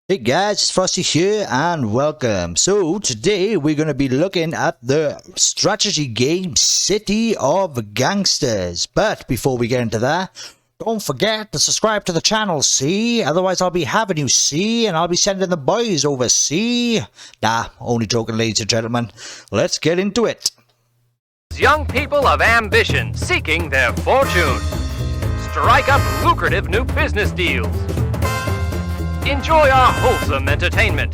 Hey guys, it's Frosty here and welcome. So today we're going to be looking at the strategy game City of Gangsters. But before we get into that, don't forget to subscribe to the channel, see? Otherwise I'll be having you, see? And I'll be sending the boys over, see? Nah, only joking, ladies and gentlemen. Let's get into it. Young people of ambition seeking their fortune. Strike up lucrative new business deals. Enjoy our wholesome entertainment.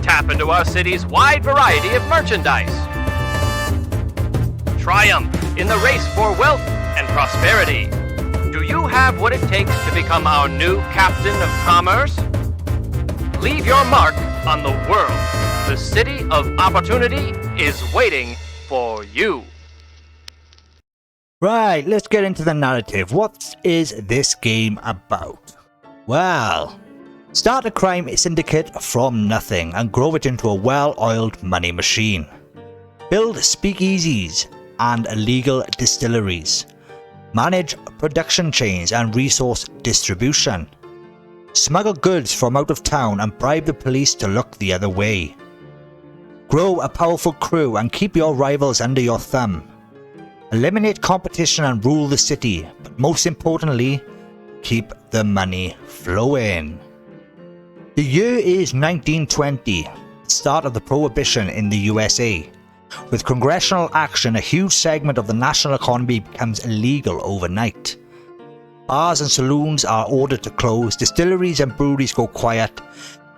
Tap into our city's wide variety of merchandise. Triumph in the race for wealth and prosperity. Do you have what it takes to become our new captain of commerce? Leave your mark on the world. The city of opportunity is waiting for you. Right, let's get into the narrative. What is this game about? Well, start a crime syndicate from nothing and grow it into a well-oiled money machine. Build speakeasies and illegal distilleries. Manage production chains and resource distribution. Smuggle goods from out of town and bribe the police to look the other way. Grow a powerful crew and keep your rivals under your thumb. Eliminate competition and rule the city, but most importantly, keep the money flowing. The year is 1920, the start of the Prohibition in the USA. With congressional action, a huge segment of the national economy becomes illegal overnight. Bars and saloons are ordered to close, distilleries and breweries go quiet,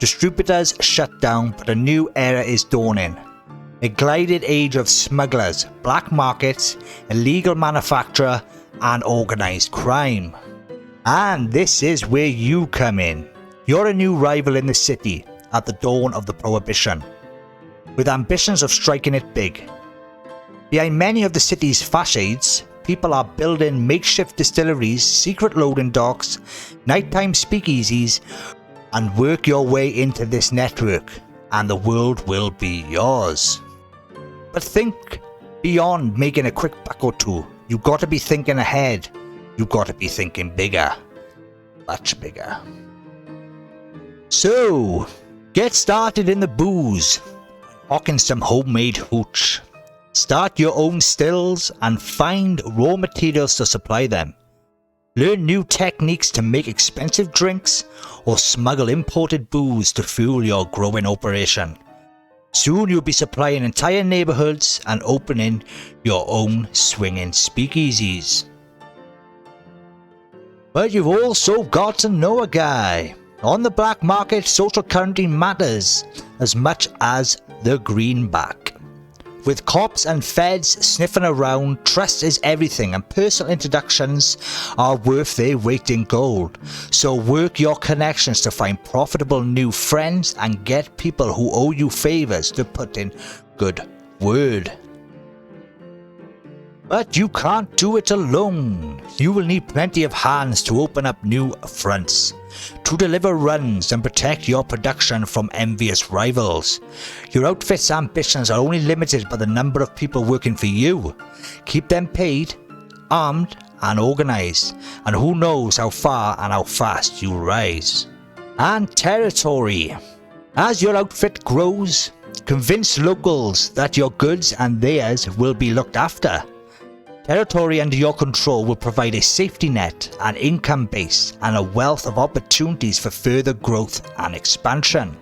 distributors shut down, but a new era is dawning. A glided age of smugglers, black markets, illegal manufacture and organised crime. And this is where you come in. You're a new rival in the city at the dawn of the Prohibition, with ambitions of striking it big. Behind many of the city's facades, people are building makeshift distilleries, secret loading docks, nighttime speakeasies, and work your way into this network, and the world will be yours. But think beyond making a quick buck or two. You got to be thinking ahead. You got to be thinking bigger. Much bigger. So, get started in the booze. Hawking some homemade hooch. Start your own stills and find raw materials to supply them. Learn new techniques to make expensive drinks or smuggle imported booze to fuel your growing operation. Soon you'll be supplying entire neighborhoods and opening your own swinging speakeasies. But you've also got to know a guy. On the black market, social currency matters as much as the greenback. With cops and feds sniffing around, trust is everything and personal introductions are worth their weight in gold. So work your connections to find profitable new friends and get people who owe you favors to put in good word. But you can't do it alone. You will need plenty of hands to open up new fronts, to deliver runs and protect your production from envious rivals. Your outfit's ambitions are only limited by the number of people working for you. Keep them paid, armed and organised, and who knows how far and how fast you'll rise. And territory. As your outfit grows, convince locals that your goods and theirs will be looked after. Territory under your control will provide a safety net, an income base, and a wealth of opportunities for further growth and expansion.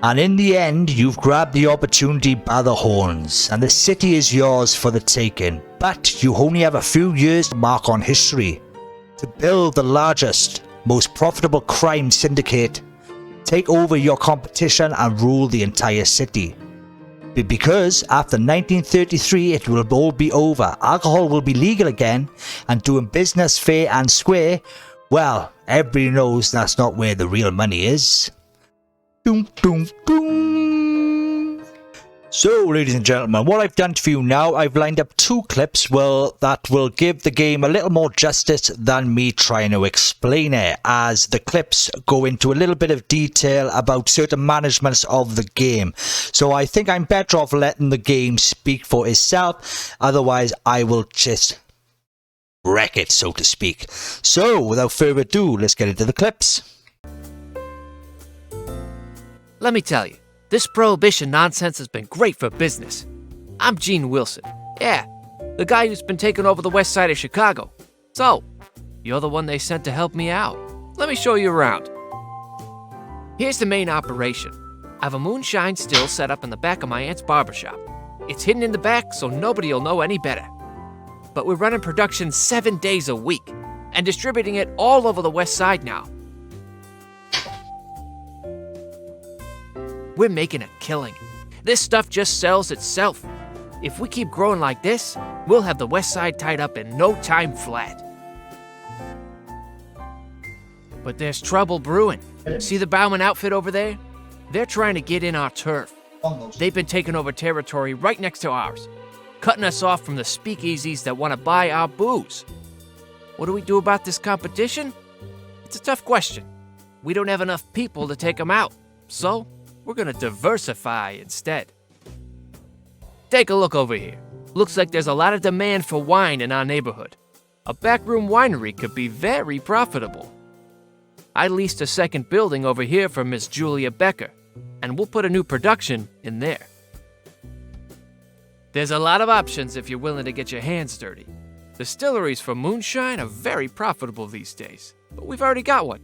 And in the end, you've grabbed the opportunity by the horns, and the city is yours for the taking. But you only have a few years to mark on history, to build the largest, most profitable crime syndicate, take over your competition and rule the entire city. Because after 1933 it will all be over, alcohol will be legal again, and doing business fair and square, well, everybody knows that's not where the real money is. Doom, doom, doom. So, ladies and gentlemen, what I've done for you now, I've lined up two clips that will give the game a little more justice than me trying to explain it, as the clips go into a little bit of detail about certain managements of the game. So I think I'm better off letting the game speak for itself, otherwise I will just wreck it, so to speak. So, without further ado, let's get into the clips. Let me tell you, this prohibition nonsense has been great for business. I'm Gene Wilson. Yeah, the guy who's been taking over the west side of Chicago. So, you're the one they sent to help me out. Let me show you around. Here's the main operation. I have a moonshine still set up in the back of my aunt's barbershop. It's hidden in the back so nobody will know any better. But we're running production 7 days a week and distributing it all over the west side now. We're making a killing. This stuff just sells itself. If we keep growing like this, we'll have the west side tied up in no time flat. But there's trouble brewing. See the Bauman outfit over there? They're trying to get in our turf. They've been taking over territory right next to ours, cutting us off from the speakeasies that want to buy our booze. What do we do about this competition? It's a tough question. We don't have enough people to take them out, so we're gonna diversify instead. Take a look over here. Looks like there's a lot of demand for wine in our neighborhood. A backroom winery could be very profitable. I leased a second building over here for Miss Julia Becker, and we'll put a new production in there. There's a lot of options if you're willing to get your hands dirty. Distilleries for moonshine are very profitable these days, but we've already got one.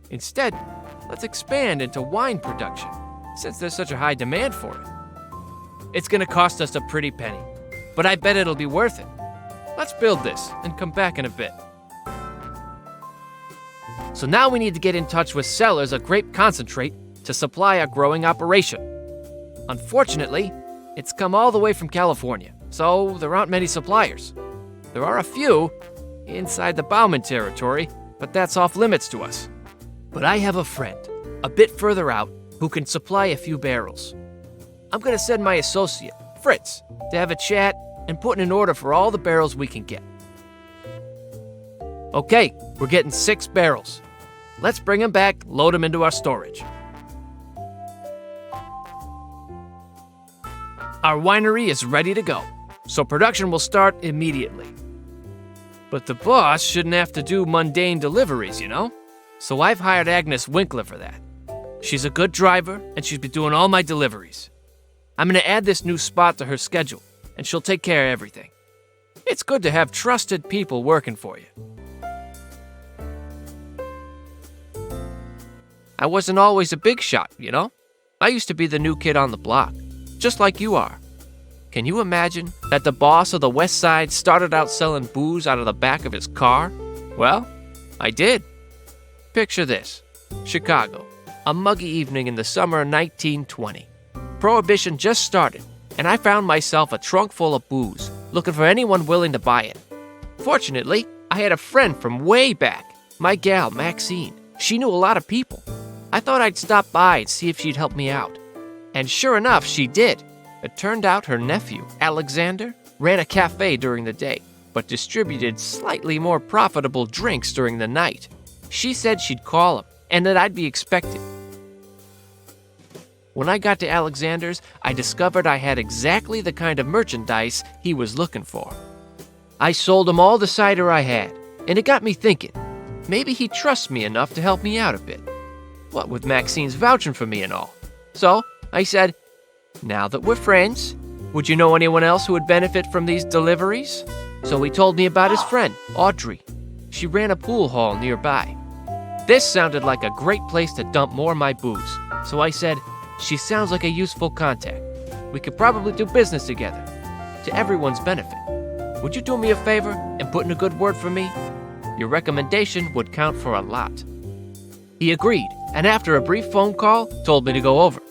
Instead, let's expand into wine production, since there's such a high demand for it. It's gonna cost us a pretty penny, but I bet it'll be worth it. Let's build this and come back in a bit. So now we need to get in touch with sellers of grape concentrate to supply our growing operation. Unfortunately, it's come all the way from California, so there aren't many suppliers. There are a few inside the Bauman territory, but that's off limits to us. But I have a friend, a bit further out, who can supply a few barrels. I'm gonna send my associate, Fritz, to have a chat and put in an order for all the barrels we can get. Okay, we're getting 6 barrels. Let's bring them back, load them into our storage. Our winery is ready to go, so production will start immediately. But the boss shouldn't have to do mundane deliveries, you know? So I've hired Agnes Winkler for that. She's a good driver, and she's been doing all my deliveries. I'm gonna add this new spot to her schedule, and she'll take care of everything. It's good to have trusted people working for you. I wasn't always a big shot, you know? I used to be the new kid on the block, just like you are. Can you imagine that the boss of the West Side started out selling booze out of the back of his car? Well, I did. Picture this. Chicago, a muggy evening in the summer of 1920. Prohibition just started, and I found myself a trunk full of booze, looking for anyone willing to buy it. Fortunately, I had a friend from way back, my gal, Maxine. She knew a lot of people. I thought I'd stop by and see if she'd help me out. And sure enough, she did. It turned out her nephew, Alexander, ran a cafe during the day, but distributed slightly more profitable drinks during the night. She said she'd call him, and that I'd be expected. When I got to Alexander's, I discovered I had exactly the kind of merchandise he was looking for. I sold him all the cider I had, and it got me thinking, maybe he trusts me enough to help me out a bit. What with Maxine's vouching for me and all. So I said, now that we're friends, would you know anyone else who would benefit from these deliveries? So he told me about his friend, Audrey. She ran a pool hall nearby. This sounded like a great place to dump more of my booze. So I said, she sounds like a useful contact. We could probably do business together, to everyone's benefit. Would you do me a favor and put in a good word for me? Your recommendation would count for a lot. He agreed, and after a brief phone call, told me to go over.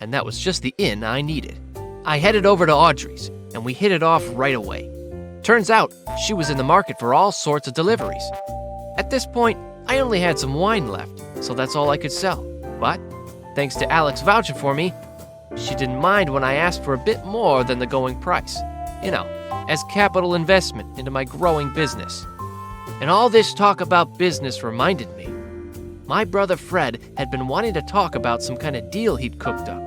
And that was just the in I needed. I headed over to Audrey's, and we hit it off right away. Turns out, she was in the market for all sorts of deliveries. At this point, I only had some wine left, so that's all I could sell. But, thanks to Alex vouching for me, she didn't mind when I asked for a bit more than the going price. You know, as capital investment into my growing business. And all this talk about business reminded me. My brother Fred had been wanting to talk about some kind of deal he'd cooked up.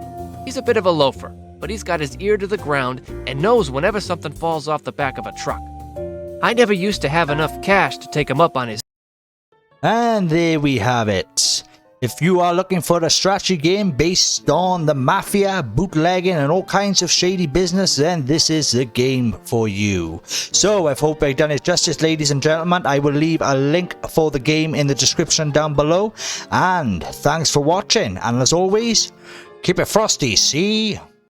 He's a bit of a loafer, but he's got his ear to the ground and knows whenever something falls off the back of a truck. I never used to have enough cash to take him up on his. And there we have it. If you are looking for a strategy game based on the mafia, bootlegging and all kinds of shady business, then this is the game for you. So I hope I've done it justice, ladies and gentlemen. I will leave a link for the game in the description down below. And thanks for watching. And as always, keep it frosty. See